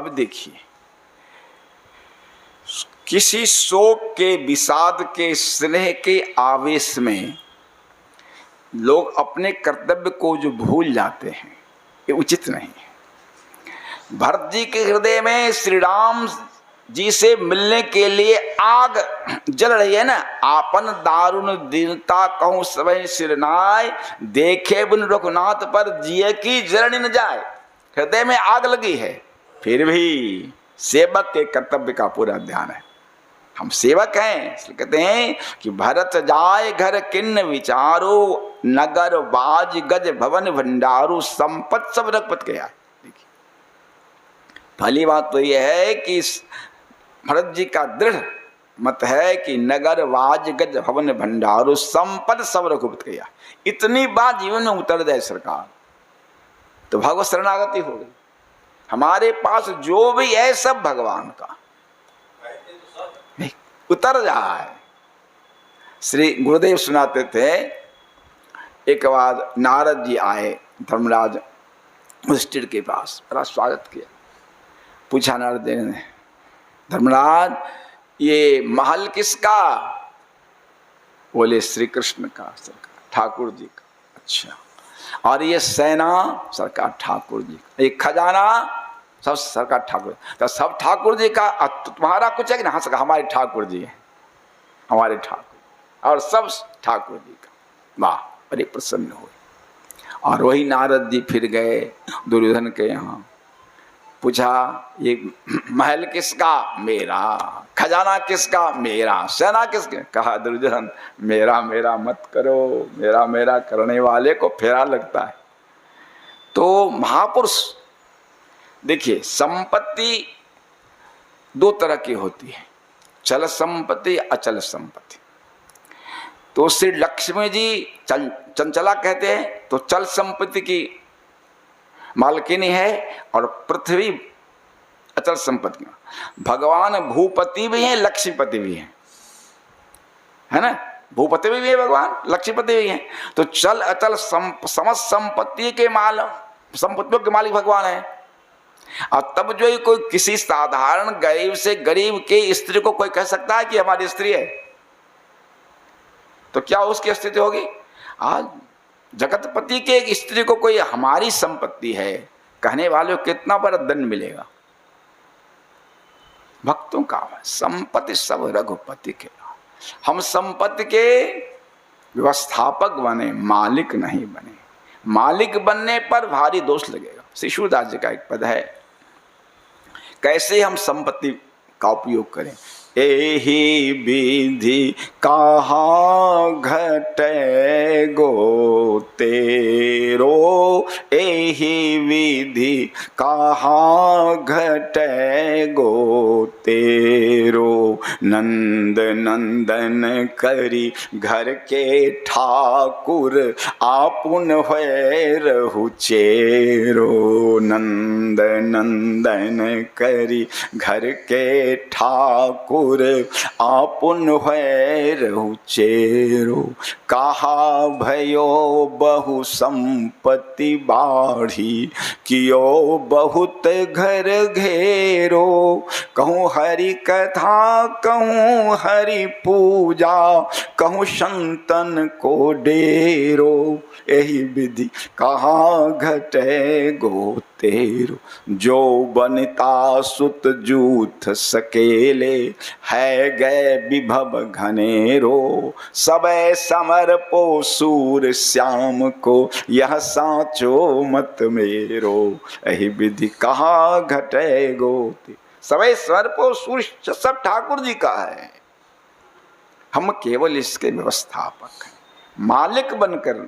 अब देखिए, किसी शोक के, विषाद के, स्नेह के आवेश में लोग अपने कर्तव्य को जो भूल जाते हैं, ये उचित नहीं है। भरत जी के हृदय में श्री राम जी से मिलने के लिए आग जल रही है ना। आपन दारुण दीनता कहूँ सबहि सिरनाय, देखे बिन रघुनाथ पर जिए की जरनी न जाए। हृदय में आग लगी है, फिर भी सेवक के कर्तव्य का पूरा ध्यान है। हम सेवक हैं, इसलिए कहते हैं कि भरत जाय घर किन्न विचारो, नगर बाज गज भवन भंडारू, संपत सब रघुपत के आए। देखिए, पहली बात तो यह है कि भरत जी का दृढ़ मत है कि नगर बाज गज भवन भंडारू, संपत सब रघुपत के आए। इतनी बात जीवन में उतर जाए सरकार, तो भगवत शरणागति हो गई। हमारे पास जो भी है सब भगवान का उतर रहा है। श्री गुरुदेव सुनाते थे, एक बार नारद जी आए धर्मराज युधिष्ठिर के पास, बड़ा स्वागत किया। पूछा नारद जी ने, धर्मराज ये महल किसका? बोले श्री कृष्ण का, सरकार ठाकुर जी का। अच्छा, और ये सेना? सरकार ठाकुर जी का। ये खजाना? सब सरकार ठाकुर। तो सब ठाकुर जी का, तुम्हारा कुछ है कि ना? हाँ, हमारे ठाकुर जी है, हमारे ठाकुर, और सब ठाकुर जी का। वाह, बड़े प्रसन्न हुए। और वही नारद जी फिर गए दुर्योधन के यहाँ, पूछा ये महल किसका? मेरा। खजाना किसका? मेरा। सेना किसके? कहा दुर्योधन, मेरा मेरा मत करो, मेरा मेरा करने वाले को फेरा लगता है। तो महापुरुष देखिए, संपत्ति दो तरह की होती है, चल संपत्ति, अचल संपत्ति। तो श्री लक्ष्मी जी चंचला कहते हैं, तो चल संपत्ति की मालकिनी है, और पृथ्वी अचल संपत्ति। भगवान भूपति भी हैं, लक्ष्मीपति भी हैं, है ना? भूपति भी है भगवान, लक्ष्मीपति भी हैं। तो चल अचल समस्त संपत्ति के संपत्तियों के मालिक भगवान है। और तब जो कोई किसी साधारण गरीब से गरीब के स्त्री को कोई कह सकता है कि हमारी स्त्री है, तो क्या उसकी स्थिति होगी? आज जगतपति के एक स्त्री को कोई हमारी संपत्ति है कहने वाले को कितना बड़ा दंड मिलेगा? भक्तों का संपत्ति सब रघुपति के। हम संपत्ति के व्यवस्थापक बने, मालिक नहीं बने। मालिक बनने पर भारी दोष लगेगा। श्री सूरदास जी का एक पद है, कैसे हम संपत्ति का उपयोग करें। एहि विधि कहाँ घटे गो तेरो, एहि विधि कहाँ घटे गो तेरो, नंद नंदन करी घर के ठाकुर, आपुन होए रहु चेरो। नंद नंदन करी घर के ठाकुर, आपुन है रहु चेरो। कहा भयो बहु संपत्ति बाढ़ी, कियो बहुत घर घेरो। कहूँ हरि कथा, कहूँ हरि पूजा, कहूँ संतन को डेरो। यही विधि कहाँ घटे गो तेरो। जो बनता सुत जूथ सकेले, है गए विभव घनेरो। सबे समर पो सूर श्याम को, यह साचो मत मेरो। यही विधि कहाँ घटे गो तेरो। सबे स्वर पो सूर सब ठाकुर जी का है, हम केवल इसके व्यवस्थापक हैं। मालिक बनकर,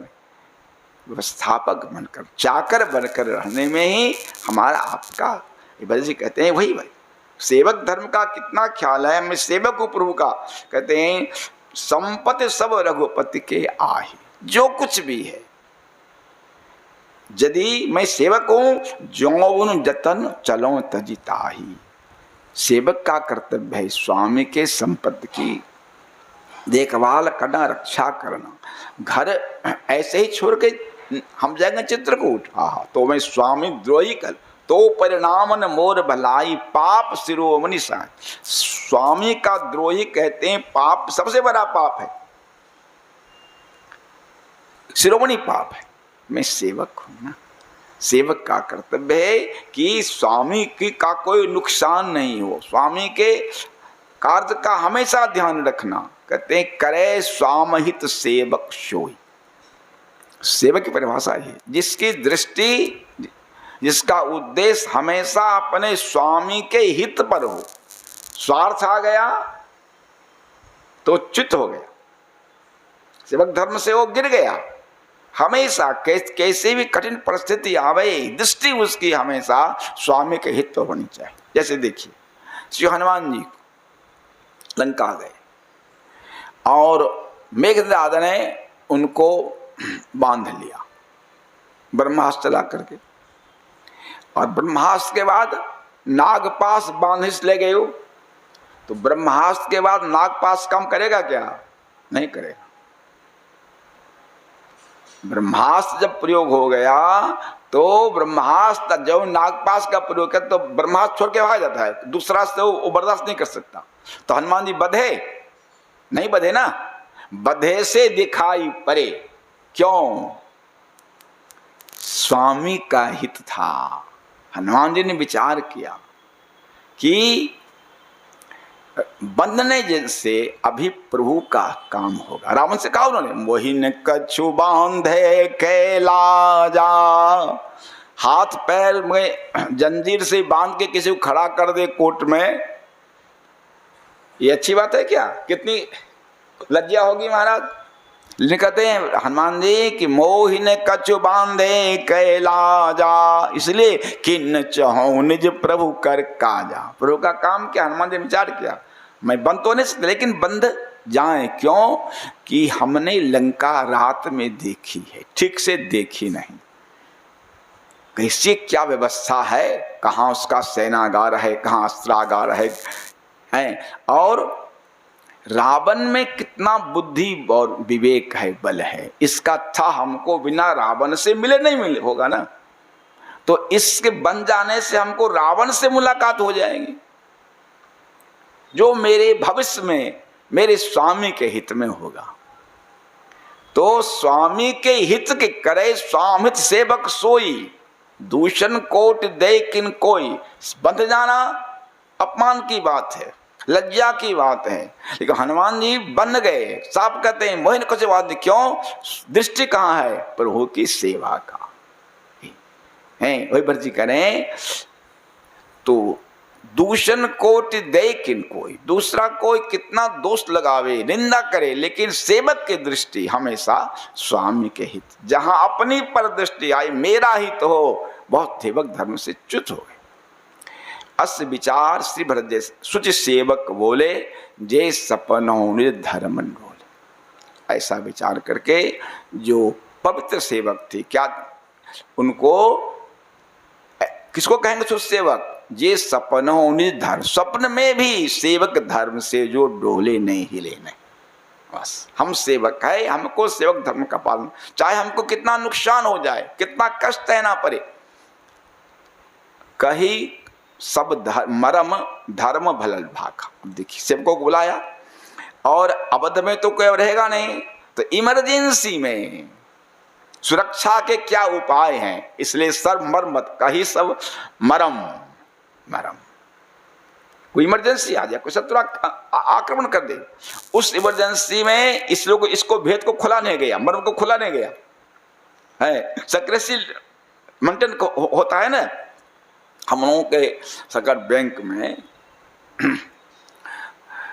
व्यवस्थापक बनकर, चाकर बनकर रहने में ही हमारा आपका, भगत जी कहते हैं वही भाई सेवक धर्म का कितना ख्याल है। मैं सेवक हूँ प्रभु का। कहते हैं संपत्ति सब रघुपति के आही। जो कुछ भी है, यदि मैं सेवक हूँ, जौन जतन चलो तजिताही। सेवक का कर्तव्य है स्वामी के संपत्ति की देखभाल करना, रक्षा करना। घर ऐसे ही छोड़ के हम जाएंगे चित्रकूट, हाँ तो मैं स्वामी द्रोही कर, तो परिणामन मोर भलाई पाप शिरोमणि साय। स्वामी का द्रोही कहते हैं पाप सबसे बड़ा पाप है, शिरोमणि पाप है। मैं सेवक हूं ना, सेवक का कर्तव्य है कि स्वामी की का कोई नुकसान नहीं हो, स्वामी के कार्य का हमेशा ध्यान रखना। कहते हैं करे स्वामहित सेवक सोई। सेवक की परिभाषा है जिसकी दृष्टि, जिसका उद्देश्य हमेशा अपने स्वामी के हित पर हो। स्वार्थ आ गया तो च्युत हो गया, सेवक धर्म से वो गिर गया। हमेशा कैसे भी कठिन परिस्थिति आवे, दृष्टि उसकी हमेशा स्वामी के हित पर होनी चाहिए। जैसे देखिए श्री हनुमान जी लंका गए और मेघनाद ने उनको बांध लिया ब्रह्मास्त्र चला करके, और ब्रह्मास्त्र के बाद नागपाश बांधे ले गए हो, तो ब्रह्मास्त्र के बाद नागपाश काम करेगा क्या? नहीं करेगा। ब्रह्मास्त्र जब प्रयोग हो गया तो ब्रह्मास्त्र जब नागपाश का प्रयोग किया तो ब्रह्मास्त्र छोड़ के भाग जाता है, दूसरा से वो बर्दाश्त नहीं कर सकता। तो हनुमान जी बधे नहीं, बधे ना, बधे से दिखाई पड़े। क्यों? स्वामी का हित था। हनुमान जी ने विचार किया कि बंधने से अभी प्रभु का काम होगा। रावण से कहा उन्होंने, मोहिन कछु बांधे कैला जा, हाथ पैर में जंजीर से बांध के किसी को खड़ा कर दे कोर्ट में, ये अच्छी बात है क्या? कितनी लज्जा होगी महाराज। लेकिन कहते हैं हनुमान जी कि मोहिन कछु बांधे कैला जा, इसलिए किन चहो निज प्रभु कर काजा। प्रभु का काम क्या? हनुमान जी ने विचार किया मैं बंद तो नहीं सकता, लेकिन बंद जाए। क्यों? कि हमने लंका रात में देखी है, ठीक से देखी नहीं, कैसी क्या व्यवस्था है, कहाँ उसका सेनागार है, कहाँ अस्त्रागार है, और रावण में कितना बुद्धि और विवेक है, बल है, इसका था हमको बिना रावण से मिले नहीं मिले होगा ना। तो इसके बन जाने से हमको रावण से मुलाकात हो जाएगी, जो मेरे भविष्य में मेरे स्वामी के हित में होगा। तो स्वामी के हित के करे स्वामित सेवक सोई, दूषण कोट दे किन कोई। बंध जाना अपमान की बात है, लज्जा की बात है, लेकिन हनुमान जी बन गए। साफ कहते हैं मोहिन कुछ बात, क्यों? दृष्टि कहाँ है? प्रभु की सेवा का है। वही भरजी करें तो दूषण कोटि दे किन कोई, दूसरा कोई कितना दोष लगावे, निंदा करे, लेकिन सेवक की दृष्टि हमेशा स्वामी के हित। जहां अपनी पर दृष्टि आई, मेरा हित हो, बहुत सेवक धर्म से च्युत हो गए। अस विचार श्री भरत सुच सेवक बोले, जे सपनों धर्म बोले। ऐसा विचार करके जो पवित्र सेवक थे, क्या उनको किसको कहेंगे? सुच सेवक, जे सपनों धर्म, स्वप्न में भी सेवक धर्म से जो डोले नहीं, हिले नहीं। बस हम सेवक है, हमको सेवक धर्म का पालन, चाहे हमको कितना नुकसान हो जाए, कितना कष्ट सहना पड़े। कही सब मरम धर्म भलल भाखा। देखिए सेवकों को बुलाया, और अबद्ध में तो कोई रहेगा नहीं, तो इमरजेंसी में सुरक्षा के क्या उपाय हैं, इसलिए सर्व मर्म मत कही सब मरम। मरम कोई इमरजेंसी आ जाए, कोई शत्रु आक्रमण कर दे, उस इमरजेंसी में इस लोग इसको भेद को खुला नहीं गया, मर्म को खुला नहीं गया है। सक्रेसी मेंटेन होता है ना। हम लोगों के सरकार बैंक में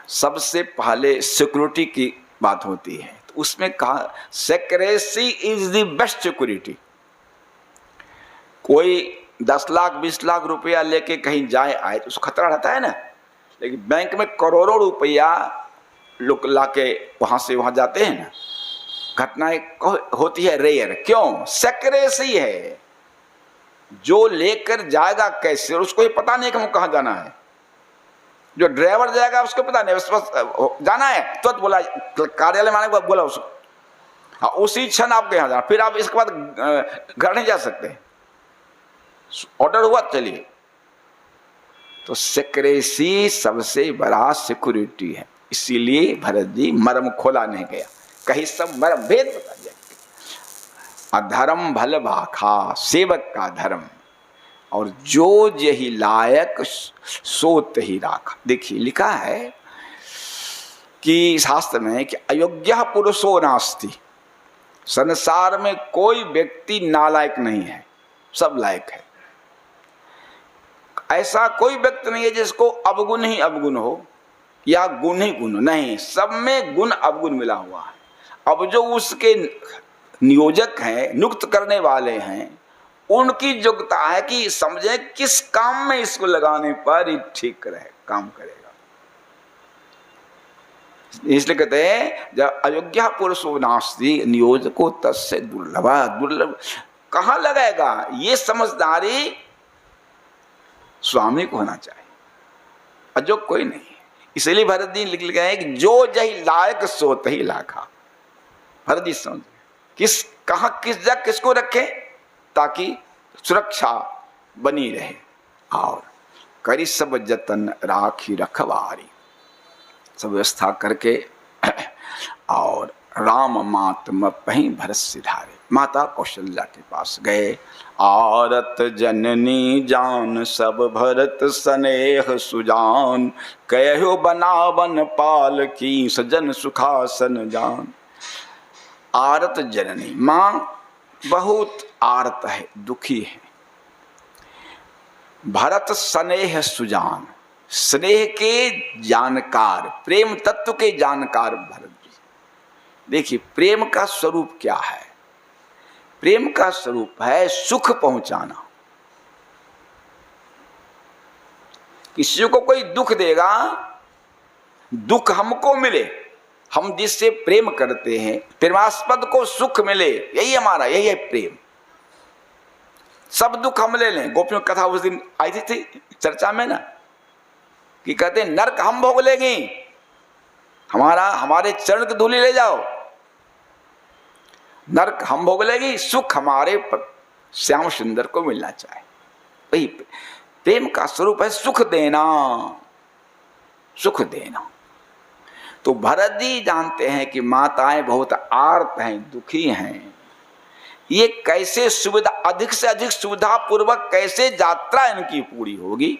सबसे पहले सिक्योरिटी की बात होती है, तो उसमें कहा secrecy is the best security. कोई 10 लाख 20 लाख रुपया लेके कहीं जाए आए तो उसको खतरा रहता है ना, लेकिन बैंक में करोड़ों रुपया लोग लाके वहां से वहां जाते हैं ना, घटनाएं होती है रेयर। क्यों? सेक्रेसी है। जो लेकर जाएगा कैसे, और उसको ये पता नहीं कि हमको कहाँ जाना है। जो ड्राइवर जाएगा उसको पता नहीं, बस जाना है तो बोला कार्यालय में आने के बाद बोला उसको, हाँ उसी क्षण आपके यहाँ जाना, फिर आप इसके बाद घर नहीं जा सकते। ऑर्डर हुआ चलिए। तो सिक्रेसी सबसे बड़ा सिक्योरिटी है, इसीलिए भरत जी मर्म खोला नहीं गया, कहीं सब मर्म भेद बता दिया। अधर्म भल भाखा सेवक का धर्म, और जो यही लायक सोत ही राखा। देखिए लिखा है कि शास्त्र में कि अयोग्य पुरुषो नास्ति, संसार में कोई व्यक्ति नालायक नहीं है, सब लायक है। ऐसा कोई व्यक्ति नहीं है जिसको अवगुण ही अवगुण हो या गुण ही गुण, नहीं, सब में गुण अवगुण मिला हुआ है। अब जो उसके नियोजक हैं, नियुक्त करने वाले हैं, उनकी योग्यता है कि समझे किस काम में इसको लगाने पर ही ठीक रहे, काम करेगा। इसलिए कहते हैं जब अयोग्य पुरुषो नास्ति नियोजको तस्य दुर्लभा, दुर्लभ कहाँ लगेगा, ये समझदारी स्वामी को होना चाहिए, अजोग कोई नहीं। इसलिए भरत जी लिख गए कि जो जही लायक सोत ही लाखा। भरत जी समझ किस कहाँ किस जगह किसको रखे ताकि सुरक्षा बनी रहे, और करी सब जतन राखी रखवारी, सब व्यवस्था करके और राम मातम पही भरत सिधारे। माता कौशल्या के पास गए, आरत जननी जान सब भरत स्नेह सुजान, कहो बनावन पाल की सजन सुखासन जान। आरत जननी, माँ बहुत आरत है, दुखी है। भरत स्नेह सुजान, स्नेह के जानकार, प्रेम तत्व के जानकार भरत जी। देखिए प्रेम का स्वरूप क्या है, प्रेम का स्वरूप है सुख पहुंचाना। किसी को कोई दुख देगा, दुख हमको मिले, हम जिससे प्रेम करते हैं, प्रेमास्पद को सुख मिले, यही हमारा, यही है प्रेम। सब दुख हम ले लें। गोपियों की कथा उस दिन आई थी चर्चा में ना, कि कहते हैं नरक हम भोग लेंगे, हमारे चरण की धूली ले जाओ, नरक हम भोग लेगी, सुख हमारे श्याम सुंदर को मिलना चाहिए। वही प्रेम का स्वरूप है, सुख देना, सुख देना। तो भरत जी जानते हैं कि माताएं बहुत आर्त हैं, दुखी हैं, ये कैसे सुविधा, अधिक से अधिक सुविधा पूर्वक कैसे यात्रा इनकी पूरी होगी।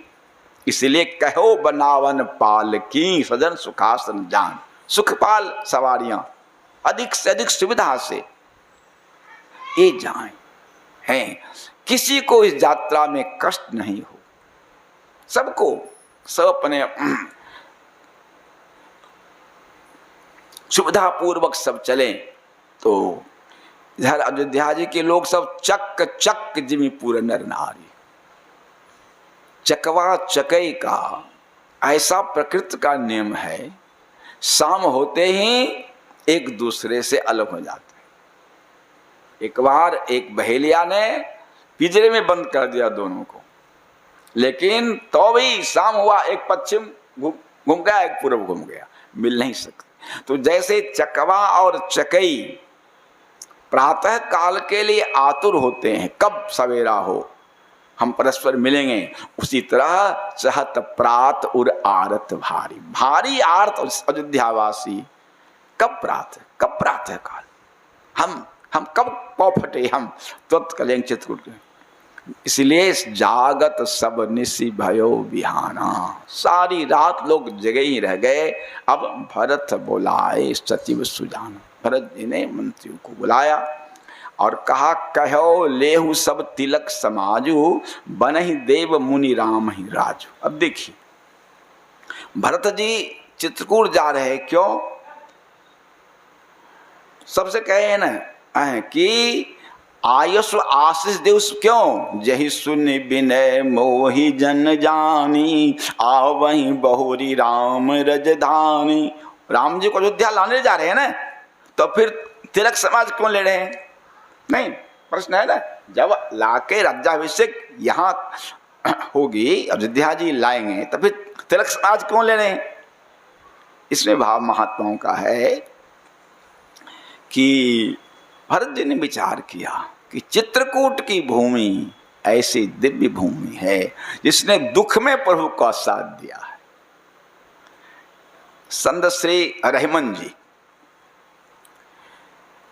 इसलिए कहो बनावन पाल की सजन सुखासन जान, सुखपाल सवारियां अधिक से अधिक सुविधा से ये जाएं हैं, किसी को इस यात्रा में कष्ट नहीं हो, सबको सब अपने सुविधा पूर्वक सब चलें। तो इधर अयोध्या जी के लोग सब चक चक जिमी पूरे नर नारी, चकवा चकई का ऐसा प्रकृति का नियम है, शाम होते ही एक दूसरे से अलग हो जाते हैं। एक बार एक बहेलिया ने पिंजरे में बंद कर दिया दोनों को, लेकिन तो भी शाम हुआ, एक पश्चिम घूम गया, एक पूर्व घूम गया, मिल नहीं सकते। तो जैसे चकवा और चकई प्रातः काल के लिए आतुर होते हैं, कब सवेरा हो हम परस्पर मिलेंगे, उसी तरह चहत प्रात और आरत भारी, भारी आरत अयोध्यावासी, कब प्रातः काल, हम कब पौ फटे, हम तुरंत कलेंगे चित्रकूट। इसलिए जागत सब निशि भयो बिहाना, सारी रात लोग जगे ही रह गए। अब भरत बुलाए सचिव सुजान, भरत जी ने मंत्रियों को बुलाया और कहा कहो लेहु सब तिलक समाजू, बनहि देव मुनि राम ही राजू। अब देखिए भरत जी चित्रकूट जा रहे, क्यों? सबसे कहे ना कि आयुष आशीष देव, क्यों? जही सुनि विनय मोहि जन जानी, आवहि बहुरी राम रजधानी। राम जी को अयोध्या लाने जा रहे हैं ना, तो फिर तिलक समाज क्यों ले रहे हैं? नहीं, प्रश्न है ना, जब लाके राज्याभिषेक यहाँ होगी, अयोध्या जी लाएंगे, तो फिर तिलक समाज क्यों ले रहे हैं? इसमें भाव महात्माओं का है कि भरत जी ने विचार किया कि चित्रकूट की भूमि ऐसी दिव्य भूमि है जिसने दुख में प्रभु का साथ दिया है। संत श्री रहमान जी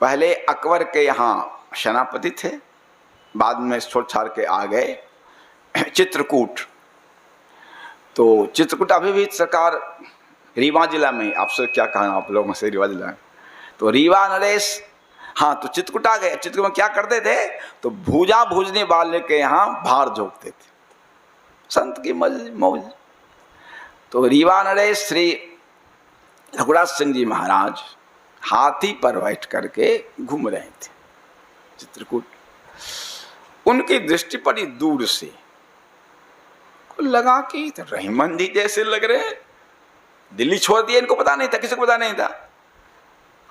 पहले अकबर के यहाँ सेनापति थे, बाद में छोड़ छाड़ के आ गए चित्रकूट। तो चित्रकूट अभी भी सरकार रीवा जिला में, आपसे क्या कहा आप लोगों से, रीवा जिला में, तो रीवा नरेश, हाँ, तो चित्रकूट आ गए। चित्रकूट में क्या करते थे, तो भूजा भूजने वाले के यहाँ भार झोंकते थे, संत की मौज। तो रीवा नरेश श्री रघुराज सिंह जी महाराज हाथी पर बैठ करके घूम रहे थे चित्रकूट। उनकी दृष्टि पड़ी दूर से, लगा कि तो रहमान जी जैसे लग रहे हैं। दिल्ली छोड़ दिया, इनको पता नहीं था, किसी को पता नहीं था।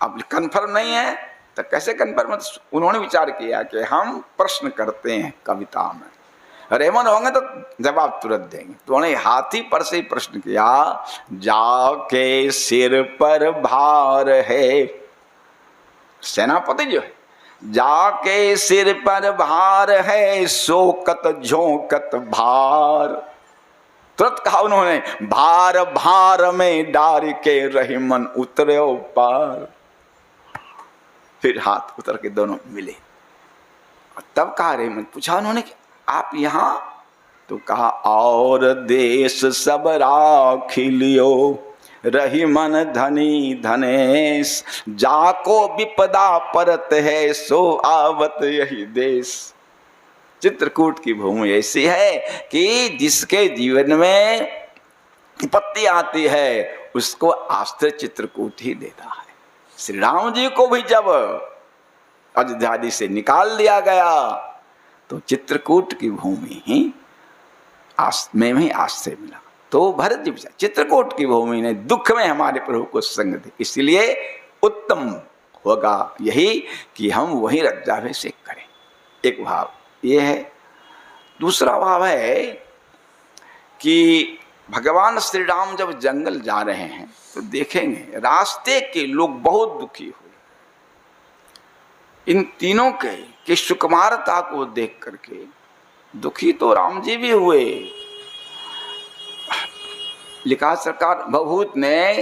अब कंफर्म नहीं है तो कैसे कंफर्म? उन्होंने विचार किया कि हम प्रश्न करते हैं कविता में, रहमान होंगे तो जवाब तुरंत देंगे। तो उन्होंने हाथी पर से ही प्रश्न किया, जाके सिर पर भार है, सेनापति जो है, जाके सिर पर भार है, शोकत झोंकत भार। तुरंत कहा उन्होंने, भार भार में डार के रहमान उतरे पार। फिर हाथ उतर के दोनों मिले। तब कहा रहमान, पूछा उन्होंने कि आप यहाँ? तो कहा, और देश सब राखी लियो, रहीमन धनी धनेश, जाको विपदा परत है, सो आवत यही देश। चित्रकूट की भूमि ऐसी है कि जिसके जीवन में विपत्ति आती है उसको आश्रय चित्रकूट ही देता है। श्री राम जी को भी जब अयोध्या से निकाल दिया गया तो चित्रकूट की भूमि ही में ही आश्रय मिला। तो भरत जी चित्रकूट की भूमि ने दुख में हमारे प्रभु को संग दी, इसलिए उत्तम होगा यही कि हम वही राज्याभिषेक करें। एक भाव ये है। दूसरा भाव है कि भगवान श्री राम जब जंगल जा रहे हैं तो देखेंगे रास्ते के लोग बहुत दुखी हुए। इन तीनों के सुकुमारता को देख करके दुखी तो राम जी भी हुए। लिखा सरकार, भभूत ने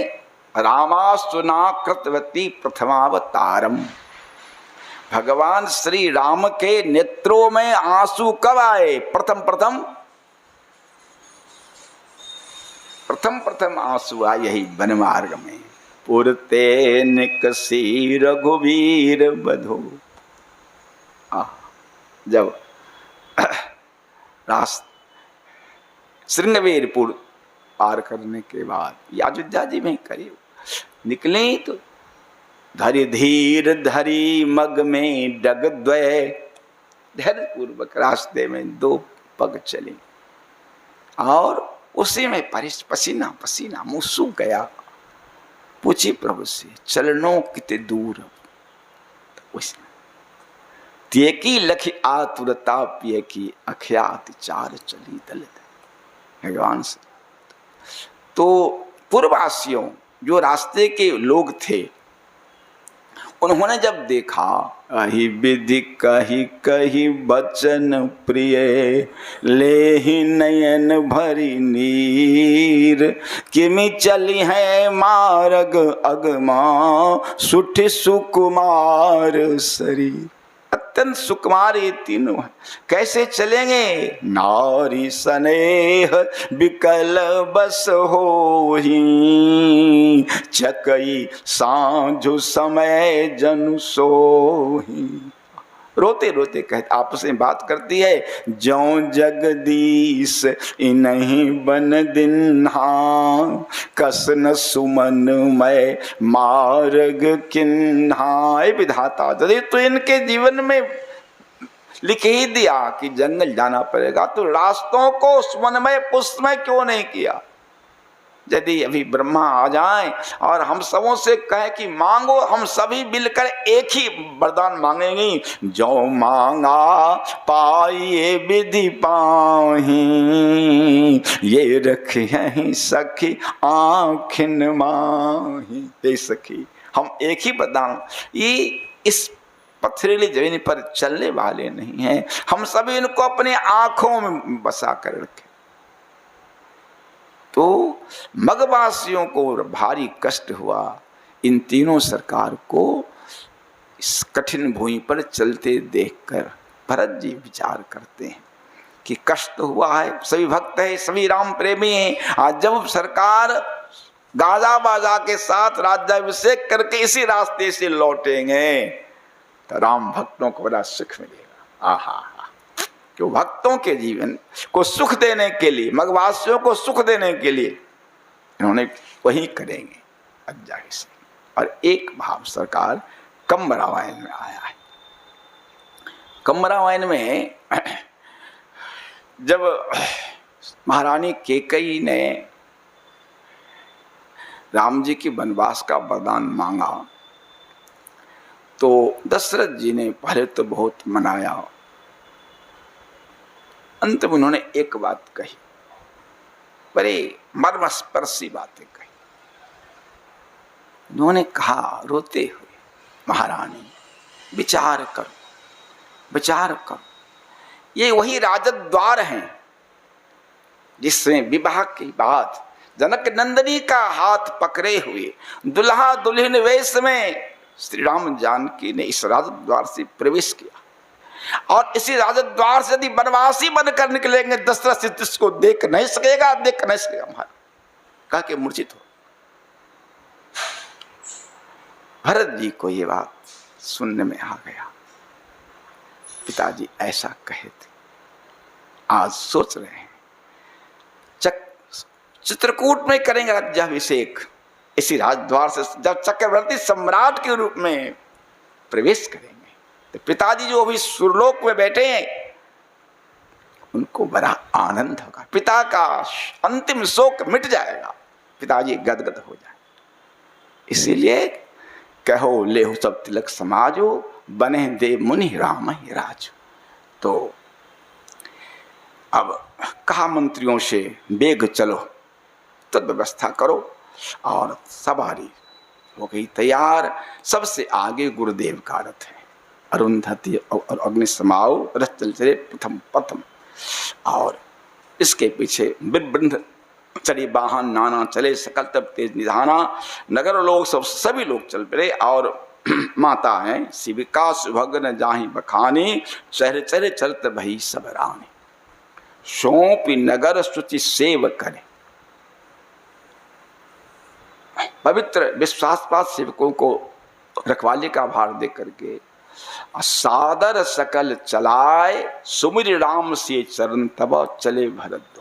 रामासुना कृतवती प्रथमावतारम। भगवान श्री राम के नेत्रों में आंसू कब आए? प्रथम आंसू आए यही वन मार्ग में। पुरते निकसी रघुवीर बधो। जब श्रृंगवीरपुर पार करने के बाद अयोध्या जी में करीब निकले तो धरि धीर धरी मग में डग द्वय। धैर्य पूर्वक रास्ते में दो पग चले और उसी में पसीना पसीना मुंह सूख गया। पूछी प्रभु से, चलनो किते दूर? ते की लखी आतुरता पिए की अख्याति चार चली दलित। भगवान से तो पूर्ववासियों जो रास्ते के लोग थे उन्होंने जब देखा, अहि विधि कही कही बचन प्रिय, ले ही नयन भरी नीर, किमि चली है मार्ग अगमा, सुठ सुकुमार शरीर। अत्यंत सुकुमार ये तीनों है, कैसे चलेंगे? नारी स्नेह विकल बस होही, चकई सांझ समय जनु सोही। रोते रोते कहते आपस में बात करती है, ज्यों जगदीश इन्हीं बन दिन्हा, कसन सुमन मैं मार्ग किन्हा। विधाता यदि तो इनके जीवन में लिख ही दिया कि जंगल जाना पड़ेगा तो रास्तों को सुमनमय पुष्पमय क्यों नहीं किया? यदि अभी ब्रह्मा आ जाएं और हम सबों से कहें कि मांगो, हम सभी मिलकर एक ही वरदान मांगेंगे, जो मांगा पाइए विधि पाही, ये रखे सखी आँखिन माही। ये सखी हम एक ही वरदान, ये इस पथरीली जमीन पर चलने वाले नहीं हैं। हम सभी इनको अपने आंखों में बसा कर रखें। तो मगवासियों को भारी कष्ट हुआ। इन तीनों सरकार को इस कठिन भूमि पर चलते देखकर भरत जी विचार करते हैं कि कष्ट हुआ है, सभी भक्त है, सभी राम प्रेमी हैं। आज जब सरकार गाजा बाजा के साथ राज्याभिषेक करके इसी रास्ते से लौटेंगे तो राम भक्तों को बड़ा सुख मिलेगा। आहा, क्यों भक्तों के जीवन को सुख देने के लिए, मगवासियों को सुख देने के लिए इन्होंने वही करेंगे राज्याभिषेक। और एक भाव सरकार कम्बरावायन में आया है। कम्बरावायन में जब महारानी कैकेयी ने राम जी की वनवास का वरदान मांगा तो दशरथ जी ने पहले तो बहुत मनाया, अंत में उन्होंने एक बात कही, बड़े मर्मस्पर्शी बातें कही। उन्होंने कहा रोते हुए, महारानी विचार करो, विचार करो, ये वही राजद्वार हैं जिसमें विवाह के बाद जनक नंदिनी का हाथ पकड़े हुए दुल्हा दुल्हन वेश में श्री राम जानकी ने इस राजद्वार से प्रवेश किया। और इसी राजद्वार से यदि वनवासी बनकर निकलेंगे दशरथ से इसको देख नहीं सकेगा, देख नहीं सकेगा। महाराज कह के मूर्छित हो। भरत जी को ये बात सुनने में आ गया, पिताजी ऐसा कहे थे, आज सोच रहे हैं चित्रकूट में करेंगे राज्याभिषेक। इसी राजद्वार से जब चक्रवर्ती सम्राट के रूप में प्रवेश करेंगे तो पिताजी जो अभी सुरलोक में बैठे हैं उनको बड़ा आनंद होगा, पिता का अंतिम शोक मिट जाएगा, पिताजी गदगद हो जाए। इसीलिए कहो लेहु सब तिलक समाजो, बने दे मुनि राम ही राज। तो अब कहा मंत्रियों से बेग चलो, तद व्यवस्था करो। और सवारी हो गई तैयार। सबसे आगे गुरुदेव का रथ है, अरुंधति और अग्निशमाऊ रथ चले प्रथम प्रथम। और इसके पीछे वृंद चली वाहन नाना चले, सकल तब तेज निधाना। नगर लोग सब सभी लोग चल पड़े। और माता है शिविका सुभगन जाहि बखानी, चहरे चहरे चलत भई सब रानी। सौंपी नगर शुचि सेव करे, पवित्र विश्वासपात सेवकों को रखवाली का भार दे करके सादर सकल चलाए, सुमिर राम से चरण तब चले भरत।